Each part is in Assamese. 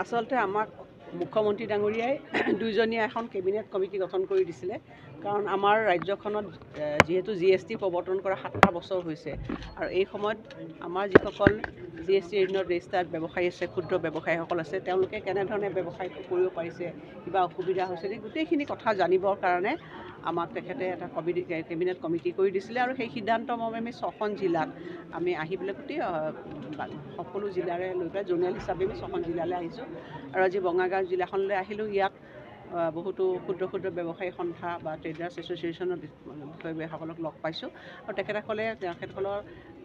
আচলতে আমাক মুখ্যমন্ত্ৰী ডাঙৰীয়াই দুইজনীয়া এখন কেবিনেট কমিটি গঠন কৰি দিছিলে কাৰণ আমাৰ ৰাজ্যখনত যেহেতু GST প্ৰৱৰ্তন কৰা 7টা বছৰ হৈছে আৰু এই সময়ত আমাৰ যিসকল GST ঋণত ৰেজিষ্টাৰ্ড ব্যৱসায়ী আছে ক্ষুদ্ৰ ব্যৱসায়ীসকল আছে তেওঁলোকে কেনেধৰণে ব্যৱসায় কৰিব পাৰিছে কিবা অসুবিধা হৈছে গোটেইখিনি কথা জানিবৰ কাৰণে আমাক তেখেতে এটা কেবিনেট কমিটি কৰি দিছিলে আৰু সেই সিদ্ধান্ত মৰ্মে আমি 6খন জিলাত আমি আহি পেলাই গোটেই সকলো জিলাৰে লৈ পেলাই জোনেল হিচাপে আমি 6খন জিলালৈ আহিছোঁ আৰু আজি বঙাইগাঁও জিলাখনলৈ আহিলোঁ ইয়াত বহুতো ক্ষুদ্ৰ ব্যৱসায়ী সন্থা বা ট্ৰেডাৰ্ছ এছ'চিয়েশ্যনৰ বিষয়সকলক লগ পাইছোঁ আৰু তেখেতসকলৰ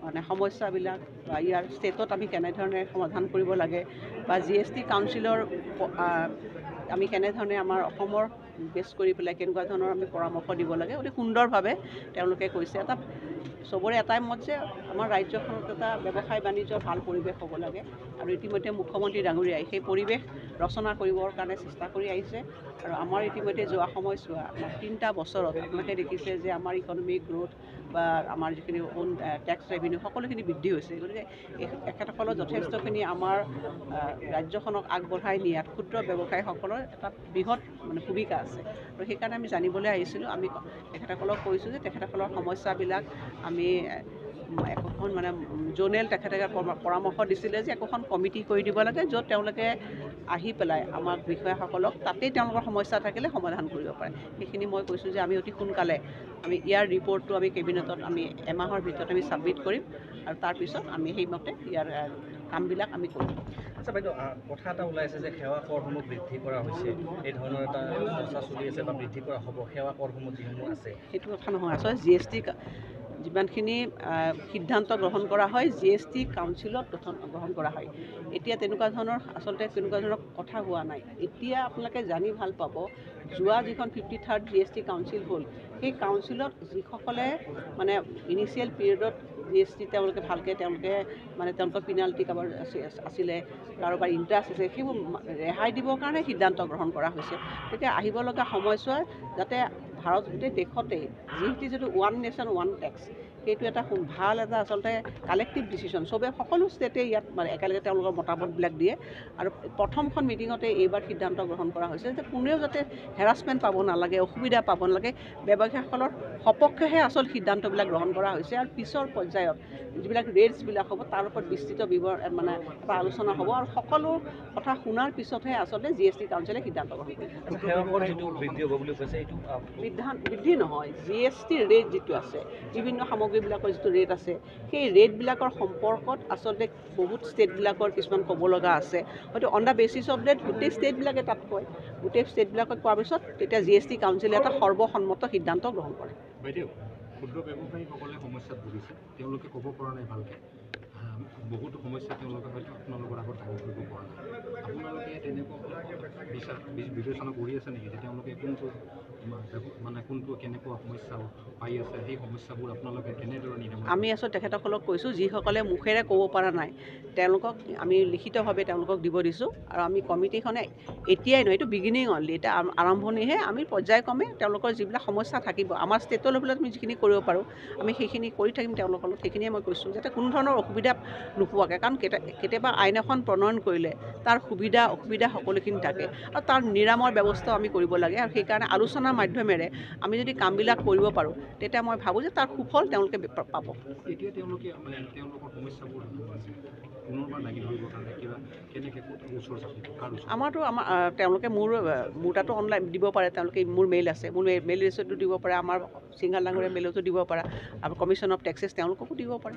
মানে সমস্যাবিলাক বা ইয়াৰ ষ্টেটত আমি কেনেধৰণে সমাধান কৰিব লাগে বা GST কাউন্সিলৰ আমি কেনেধৰণে আমাৰ অসমৰ বেছ কৰি পেলাই কেনেকুৱা ধৰণৰ আমি পৰামৰ্শ দিব লাগে অতি সুন্দৰভাৱে তেওঁলোকে কৈছে চবৰে এটাই মত যে আমাৰ ৰাজ্যখনত এটা ব্যৱসায় বাণিজ্যৰ ভাল পৰিৱেশ হ'ব লাগে আৰু ইতিমধ্যে মুখ্যমন্ত্ৰী ডাঙৰীয়াই সেই পৰিৱেশ ৰচনা কৰিবৰ কাৰণে চেষ্টা কৰি আহিছে আৰু আমাৰ ইতিমধ্যে যোৱা সময়ছোৱা 3টা বছৰত আপোনালোকে দেখিছে যে আমাৰ ইকনমিক গ্ৰোথ বা আমাৰ যিখিনি অ'ন টেক্স ৰেভিনিউ সকলোখিনি বৃদ্ধি হৈছে গতিকে এখেতসকলৰ যথেষ্টখিনি আমাৰ ৰাজ্যখনক আগবঢ়াই নিয়াত ক্ষুদ্ৰ ব্যৱসায়ীসকলৰ এটা বৃহৎ মানে ভূমিকা আছে আৰু সেইকাৰণে আমি জানিবলৈ আহিছিলোঁ আমি তেখেতসকলক কৈছোঁ যে তেখেতসকলৰ সমস্যাবিলাক আমি একোখন মানে জোনেল তেখেতে পৰামৰ্শ দিছিলে যে একোখন কমিটি কৰি দিব লাগে য'ত তেওঁলোকে আহি পেলাই আমাৰ বিষয়াসকলক তাতেই তেওঁলোকৰ সমস্যা থাকিলে সমাধান কৰিব পাৰে সেইখিনি মই কৈছোঁ যে আমি অতি সোনকালে আমি ইয়াৰ ৰিপৰ্টটো আমি কেবিনেটত আমি এমাহৰ ভিতৰত আমি ছাবমিট কৰিম আৰু তাৰপিছত আমি সেইমতে ইয়াৰ কামবিলাক আমি কৰিম। আচ্ছা বাইদেউ কথা এটা ওলাইছে যে সেৱা কৰসমূহ বৃদ্ধি কৰা হৈছে এই ধৰণৰ এটা চৰ্চা চলি আছে বা বৃদ্ধি কৰা হ'ব সেৱা কৰসমূহ যিসমূহ আছে সেইটো কথা নহয় আচলতে GST যিমানখিনি সিদ্ধান্ত গ্ৰহণ কৰা হয় GST কাউন্সিলত গ্ৰহণ কৰা হয় এতিয়া তেনেকুৱা ধৰণৰ কথা হোৱা নাই এতিয়া আপোনালোকে জানি ভাল পাব যোৱা যিখন 53rd GST কাউন্সিল হ'ল সেই কাউন্সিলত যিসকলে মানে ইনিচিয়েল পিৰিয়ডত GST তেওঁলোকে তেওঁলোকৰ পিনাল্টি কাৰোবাৰ আছিলে কাৰোবাৰ ইণ্টাৰেষ্ট আছে সেইবোৰ ৰেহাই দিবৰ কাৰণে সিদ্ধান্ত গ্ৰহণ কৰা হৈছে গতিকে আহিব লগা সময়ছোৱাত যাতে ভাৰত গোটেই দেশতেই যিটো ওৱান নেশ্যন ওৱান টেক্স সেইটো এটা ভাল এটা আচলতে কালেক্টিভ ডিচিশ্যন সকলো ষ্টেটে ইয়াত মানে একেলগে তেওঁলোকৰ মতামতবিলাক দিয়ে আৰু প্ৰথমখন মিটিঙতে এইবাৰ সিদ্ধান্ত গ্ৰহণ কৰা হৈছে যে কোনেও যাতে হেৰাছমেণ্ট পাব নালাগে অসুবিধা পাব নালাগে ব্যৱসায়ীসকলৰ সপক্ষেহে আচল সিদ্ধান্তবিলাক গ্ৰহণ কৰা হৈছে আৰু পিছৰ পৰ্যায়ত যিবিলাক ৰেটছবিলাক হ'ব তাৰ ওপৰত বিস্তৃত মানে এটা আলোচনা হ'ব আৰু সকলো কথা শুনাৰ পিছতহে আচলতে GST কাউন্সিলে সিদ্ধান্ত গ্ৰহণ কৰিব। বৃদ্ধি নহয় GST ৰেট যিটো আছে বিভিন্ন সামগ্ৰীবিলাকৰ যিটো ৰেট আছে সেই ৰেটবিলাকৰ সম্পৰ্কত আচলতে বহুত ষ্টেটবিলাকৰ কিছুমান ক'ব লগা আছে হয়তো on the basis of date গোটেই ষ্টেটবিলাকে তাত কয় গোটেই ষ্টেটবিলাকক কোৱাৰ পিছত তেতিয়া GST কাউন্সিলে এটা সৰ্বসন্মত সিদ্ধান্ত গ্ৰহণ কৰে। বাইদেউ ক্ষুদ্ৰ ব্যৱসায়ীসকলে সমস্যাত ভুগিছে তেওঁলোকে ক'ব পৰা নাই ভালকৈ বহুতো সমস্যা তেওঁলোকে হয়তো আপোনালোকৰ আগত দাঙি ধৰিব পৰা নাই আপোনালোকে তেনেকুৱা বিবেচনা কৰি আছে নেকি যে তেওঁলোকে কোনটো কেনেকুৱা সমস্যা পাই আছে সেই সমস্যাবোৰ আপোনালোকে কেনেদৰে আমি আচলতে তেখেতসকলক কৈছোঁ যিসকলে মুখেৰে ক'ব পৰা নাই তেওঁলোকক আমি লিখিতভাৱে তেওঁলোকক দিব দিছোঁ আৰু আমি কমিটিখনে এতিয়াই নহয় এইটো বিগিনিং অনলি এতিয়া আৰম্ভণিহে আমি পৰ্যায়ক্ৰমে তেওঁলোকৰ যিবিলাক সমস্যা থাকিব আমাৰ ষ্টেটৰ লেভেলত আমি যিখিনি কৰিব পাৰোঁ আমি সেইখিনি কৰি থাকিম তেওঁলোকৰ লগত সেইখিনিয়ে মই কৈছোঁ যাতে কোনো ধৰণৰ অসুবিধা নোপোৱাকৈ কাৰণ কেতিয়াবা আইন এখন প্ৰণয়ন কৰিলে তাৰ সুবিধা অসুবিধা সকলোখিনি থাকে আৰু তাৰ নিৰাময়ৰ ব্যৱস্থাও আমি কৰিব লাগে আৰু সেইকাৰণে আলোচনাৰ মাধ্যমেৰে আমি যদি কামবিলাক কৰিব পাৰোঁ তেতিয়া মই ভাবোঁ যে তাৰ সুফল তেওঁলোকে পাব। এতিয়া তেওঁলোকৰ সমস্যাবোৰ তেওঁলোকে মোৰ তাতো অনলাইন দিব পাৰে তেওঁলোকে মোৰ মেইল আছে মোৰ মেইল এড্ৰেছতো দিব পাৰে আমাৰ সিংঘাল ডাঙৰীয়া মেইলতো দিব পাৰে আৰু কমিশ্যন অফ টেক্সেছ তেওঁলোককো দিব পাৰে।